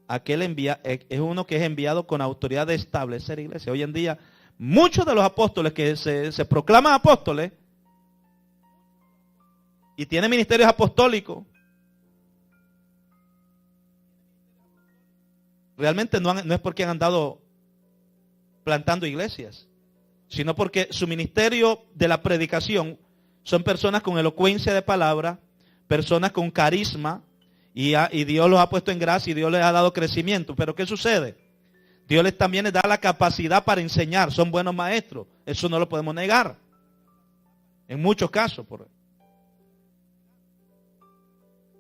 aquel es uno que es enviado con autoridad de establecer iglesias. Hoy en día, muchos de los apóstoles que se proclaman apóstoles y tienen ministerios apostólicos, realmente no es porque han andado plantando iglesias, sino porque su ministerio de la predicación son personas con elocuencia de palabra, personas con carisma, y Dios los ha puesto en gracia y Dios les ha dado crecimiento. Pero ¿qué sucede? Dios también les da la capacidad para enseñar, son buenos maestros, eso no lo podemos negar, en muchos casos.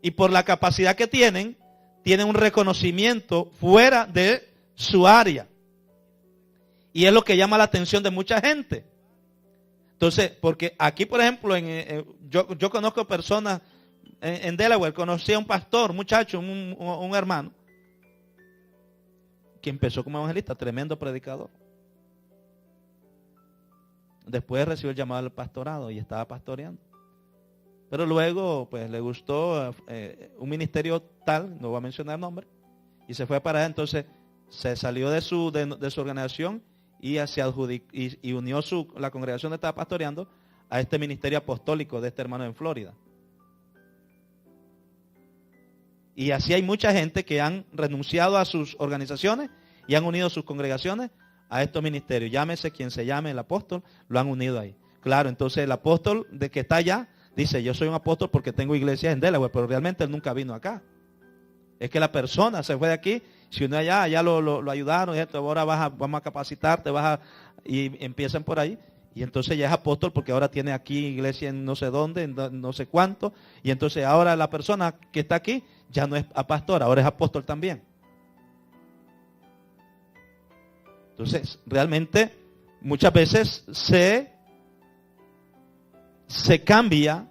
Y por la capacidad que tienen un reconocimiento fuera de su área. Y es lo que llama la atención de mucha gente. Entonces, porque aquí, por ejemplo, yo conozco personas en Delaware, conocí a un pastor, un muchacho, un hermano, que empezó como evangelista, tremendo predicador. Después recibió el llamado al pastorado y estaba pastoreando. Pero luego, pues, le gustó un ministerio tal, no voy a mencionar el nombre, y se fue para allá. Entonces, se salió de su organización y unió la congregación donde estaba pastoreando a este ministerio apostólico de este hermano en Florida. Y así hay mucha gente que han renunciado a sus organizaciones y han unido sus congregaciones a estos ministerios. Llámese quien se llame el apóstol, lo han unido ahí. Claro, entonces el apóstol de que está allá dice, yo soy un apóstol porque tengo iglesias en Delaware, pero realmente él nunca vino acá. Es que la persona se fue de aquí, si uno allá lo ayudaron, y esto, ahora vamos a capacitarte, y empiezan por ahí. Y entonces ya es apóstol porque ahora tiene aquí iglesia en no sé dónde, en no sé cuánto. Y entonces ahora la persona que está aquí ya no es pastor, ahora es apóstol también. Entonces, realmente muchas veces se cambia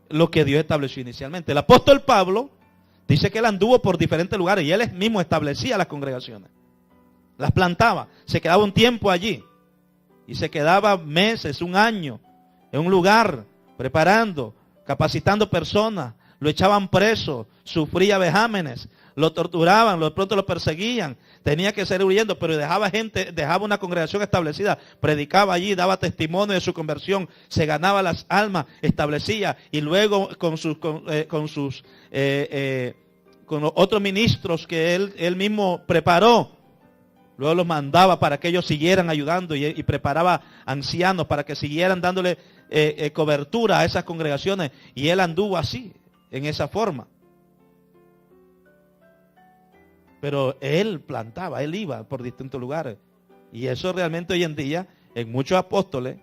lo que Dios estableció inicialmente. El apóstol Pablo dice que él anduvo por diferentes lugares y él mismo establecía las congregaciones. Las plantaba, se quedaba un tiempo allí. Y se quedaba meses, un año, en un lugar, preparando, capacitando personas. Lo echaban preso, sufría vejámenes, lo torturaban, de pronto lo perseguían. Tenía que seguir huyendo, pero dejaba una congregación establecida. Predicaba allí, daba testimonio de su conversión, se ganaba las almas, establecía. Y luego con los otros ministros que él mismo preparó, Luego los mandaba para que ellos siguieran ayudando y preparaba ancianos para que siguieran dándole cobertura a esas congregaciones. Y él anduvo así, en esa forma. Pero él plantaba, él iba por distintos lugares. Y eso realmente hoy en día, en muchos apóstoles,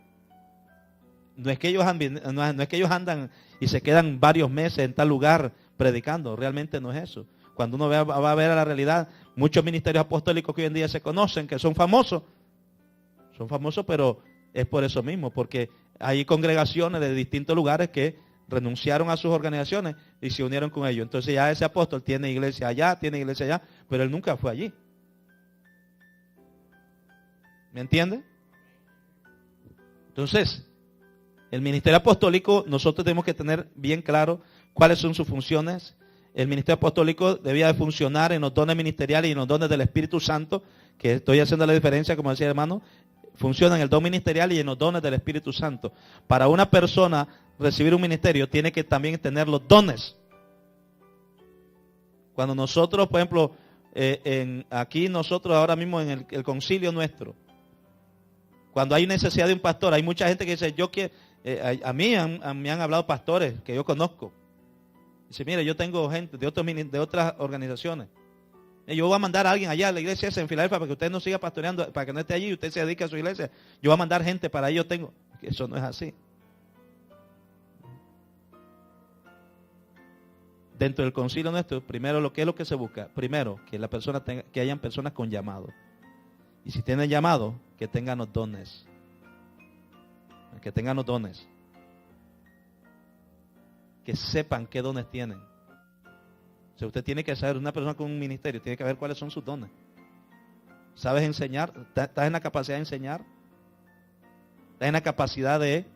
no es que ellos andan y se quedan varios meses en tal lugar predicando. Realmente no es eso. Cuando uno va a ver a la realidad, muchos ministerios apostólicos que hoy en día se conocen, que son famosos, pero es por eso mismo, porque hay congregaciones de distintos lugares que renunciaron a sus organizaciones y se unieron con ellos. Entonces ya ese apóstol tiene iglesia allá, pero él nunca fue allí. ¿Me entiende? Entonces, el ministerio apostólico, nosotros tenemos que tener bien claro cuáles son sus funciones. El ministerio apostólico debía de funcionar en los dones ministeriales y en los dones del Espíritu Santo, que estoy haciendo la diferencia, como decía el hermano, funciona en el don ministerial y en los dones del Espíritu Santo. Para una persona recibir un ministerio tiene que también tener los dones. Cuando nosotros, por ejemplo, aquí nosotros ahora mismo en el concilio nuestro, cuando hay necesidad de un pastor, hay mucha gente que dice, a mí me han hablado pastores que yo conozco. Dice, mire, yo tengo gente de otras organizaciones. Yo voy a mandar a alguien allá a la iglesia esa en Filadelfia para que usted no siga pastoreando, para que no esté allí y usted se dedique a su iglesia. Yo voy a mandar gente para ahí, yo tengo. Eso no es así. Dentro del concilio nuestro, primero, ¿qué es lo que se busca? Primero, que hayan personas con llamado. Y si tienen llamado, que tengan los dones. Que tengan los dones. Que sepan qué dones tienen. O sea, usted tiene que saber, una persona con un ministerio, tiene que ver cuáles son sus dones. ¿Sabes enseñar? ¿Estás en la capacidad de enseñar? ¿Estás en la capacidad de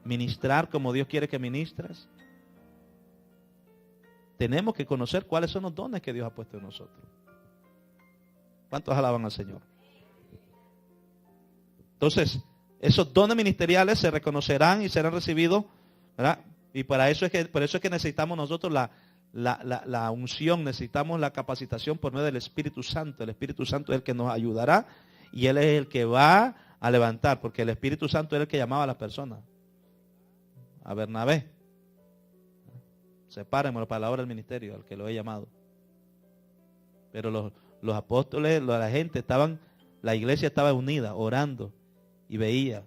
ministrar como Dios quiere que ministres? Tenemos que conocer cuáles son los dones que Dios ha puesto en nosotros. ¿Cuántos alaban al Señor? Entonces, esos dones ministeriales se reconocerán y serán recibidos, ¿verdad? Y por eso es que necesitamos nosotros la unción, necesitamos la capacitación por medio del Espíritu Santo. El Espíritu Santo es el que nos ayudará y Él es el que va a levantar, porque el Espíritu Santo es el que llamaba a las personas. A Bernabé, sepárenmelo para la obra del ministerio, al que lo he llamado. Pero los apóstoles, la gente la iglesia estaba unida, orando y veía.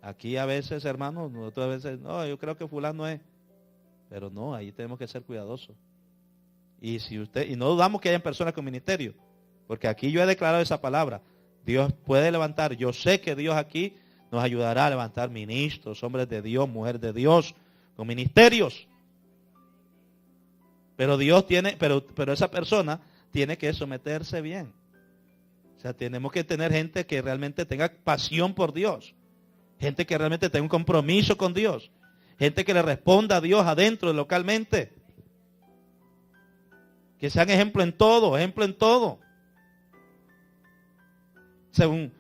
Aquí a veces, hermanos, nosotros a veces, no, yo creo que fulano es. Pero no, ahí tenemos que ser cuidadosos. Y no dudamos que hayan personas con ministerio, porque aquí yo he declarado esa palabra. Dios puede levantar, yo sé que Dios aquí nos ayudará a levantar ministros, hombres de Dios, mujeres de Dios, con ministerios. Pero pero esa persona tiene que someterse bien. O sea, tenemos que tener gente que realmente tenga pasión por Dios. Gente que realmente tenga un compromiso con Dios. Gente que le responda a Dios adentro, localmente. Que sean ejemplo en todo, Según,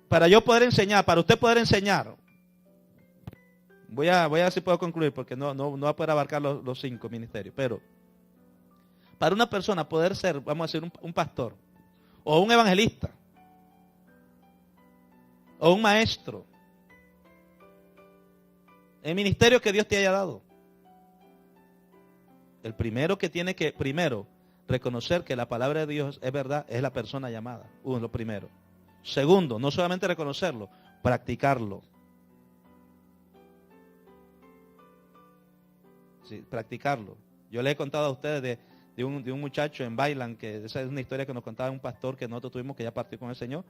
para yo poder enseñar, para usted poder enseñar, voy a ver si puedo concluir, porque no va a poder abarcar los 5 ministerios, pero para una persona poder ser, vamos a decir, un pastor, o un evangelista, o un maestro, el ministerio que Dios te haya dado, el primero que tiene que, reconocer que la palabra de Dios es verdad, es la persona llamada. Lo primero. Segundo, no solamente reconocerlo, practicarlo. Sí, practicarlo. Yo les he contado a ustedes de un muchacho en Bailan, que esa es una historia que nos contaba un pastor que nosotros tuvimos, que ya partió con el Señor.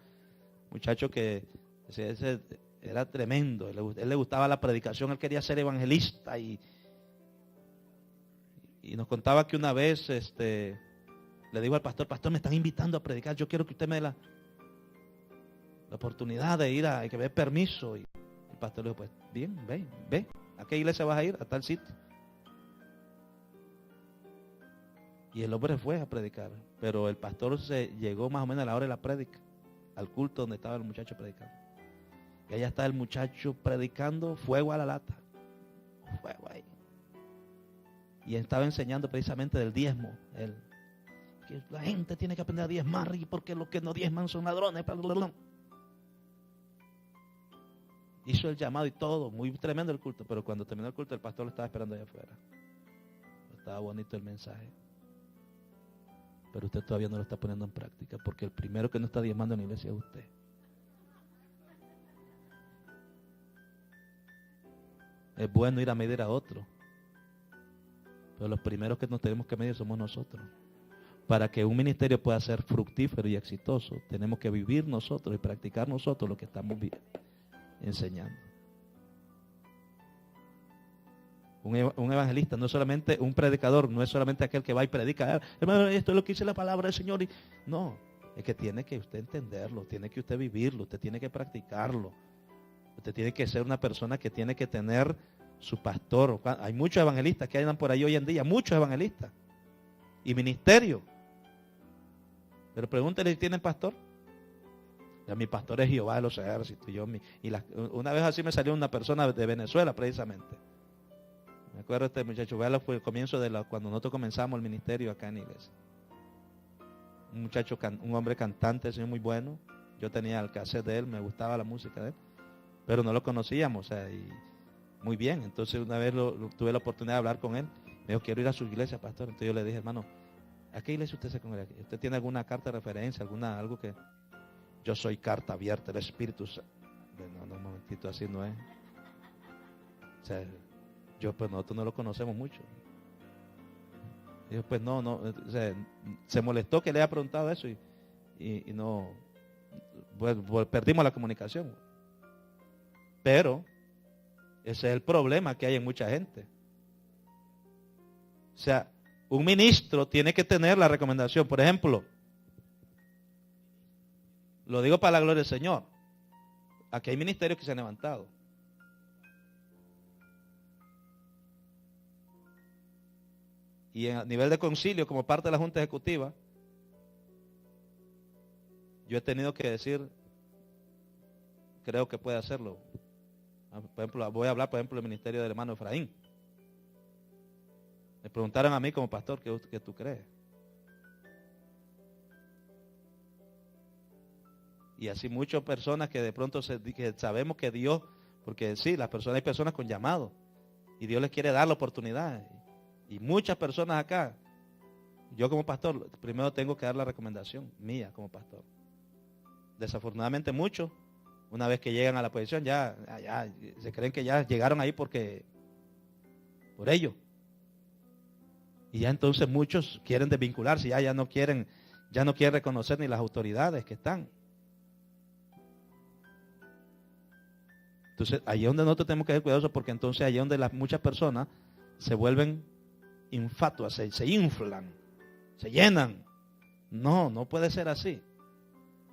Muchacho que ese era tremendo, él le gustaba la predicación, él quería ser evangelista y nos contaba que una vez le digo al pastor, me están invitando a predicar, yo quiero que usted me dé la oportunidad de ir hay que ver permiso. Y el pastor le dijo, pues bien, ve, ¿a qué iglesia vas a ir? A tal sitio. Y el hombre fue a predicar, pero el pastor llegó más o menos a la hora de la prédica, al culto donde estaba el muchacho predicando. Y allá está el muchacho predicando, fuego a la lata, fuego ahí. Y estaba enseñando precisamente del diezmo, él. que la gente tiene que aprender a diezmar y porque los que no diezman son ladrones. Bla, bla, bla. Hizo el llamado y todo, muy tremendo el culto, pero cuando terminó el culto el pastor lo estaba esperando allá afuera. Estaba bonito el mensaje, pero usted todavía no lo está poniendo en práctica, porque el primero que no está diezmando en la iglesia es usted. Es bueno ir a medir a otro, pero los primeros que nos tenemos que medir somos nosotros. Para que un ministerio pueda ser fructífero y exitoso, tenemos que vivir nosotros y practicar nosotros lo que estamos enseñando. Un evangelista no es solamente un predicador, no es solamente aquel que va y predica, hermano, esto es lo que dice la palabra del Señor. No, es que tiene que usted entenderlo, tiene que usted vivirlo, usted tiene que practicarlo. Usted tiene que ser una persona que tiene que tener su pastor. Hay muchos evangelistas que andan por ahí hoy en día, muchos evangelistas y ministerio. Pero pregúntele si tienen pastor. Ya, mi pastor es Jehová de los ejércitos. Una vez así me salió una persona de Venezuela precisamente. Me acuerdo este muchacho, fue el comienzo cuando nosotros comenzamos el ministerio acá en la iglesia. Un muchacho, un hombre cantante, señor, muy bueno. Yo tenía el cassette de él, me gustaba la música de él, pero no lo conocíamos, y muy bien. Entonces una vez tuve la oportunidad de hablar con él. Me dijo, quiero ir a su iglesia, pastor. Entonces yo le dije, hermano, ¿a qué iglesia usted se congrega? ¿Usted tiene alguna carta de referencia, algo que... Yo soy carta abierta del Espíritu Santo. No, un momentito, así no es. O sea, pues nosotros no lo conocemos mucho. Y yo, pues no, o sea, se molestó que le haya preguntado eso y no, pues, perdimos la comunicación. Pero ese es el problema que hay en mucha gente. O sea, un ministro tiene que tener la recomendación. Por ejemplo, lo digo para la gloria del Señor. Aquí hay ministerios que se han levantado. Y a nivel de concilio, como parte de la Junta Ejecutiva, yo he tenido que decir, creo que puede hacerlo. Por ejemplo, voy a hablar, por ejemplo, del ministerio del hermano Efraín. Me preguntaron a mí como pastor, ¿qué tú crees? Y así muchas personas que de pronto que sabemos que Dios, porque sí, hay personas con llamado, y Dios les quiere dar la oportunidad. Y muchas personas acá, yo como pastor, primero tengo que dar la recomendación mía como pastor. Desafortunadamente muchos, una vez que llegan a la posición, ya se creen que ya llegaron ahí por ellos. Y ya entonces muchos quieren desvincularse, ya no quieren reconocer ni las autoridades que están. Entonces, ahí es donde nosotros tenemos que ser cuidadosos, porque entonces ahí es donde muchas personas se vuelven infatuas, se inflan, se llenan. No puede ser así.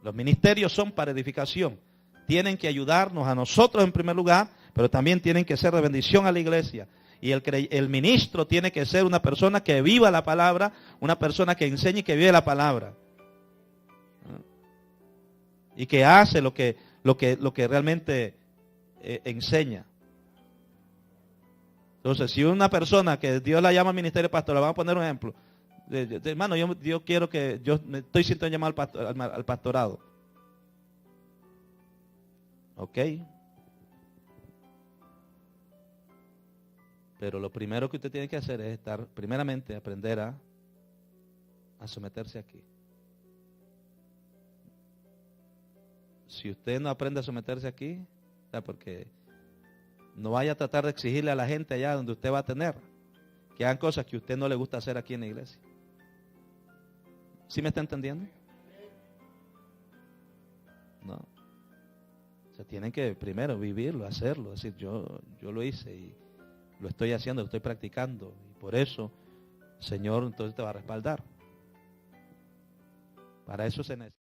Los ministerios son para edificación. Tienen que ayudarnos a nosotros en primer lugar, pero también tienen que ser de bendición a la iglesia. Y el ministro tiene que ser una persona que viva la palabra, una persona que enseñe y que vive la palabra. Y que hace lo que realmente enseña. Entonces, si una persona que Dios la llama ministerio pastoral, vamos a poner un ejemplo. Hermano, yo quiero me estoy sintiendo llamado al pastorado. Ok. Pero lo primero que usted tiene que hacer es primeramente aprender a someterse aquí. Si usted no aprende a someterse aquí, porque no vaya a tratar de exigirle a la gente allá donde usted va a tener que hagan cosas que a usted no le gusta hacer aquí en la iglesia. ¿Sí me está entendiendo? No. O sea, tienen que primero vivirlo, hacerlo. Es decir, yo lo hice y lo estoy haciendo, lo estoy practicando. Y por eso, el Señor entonces te va a respaldar. Para eso se necesita.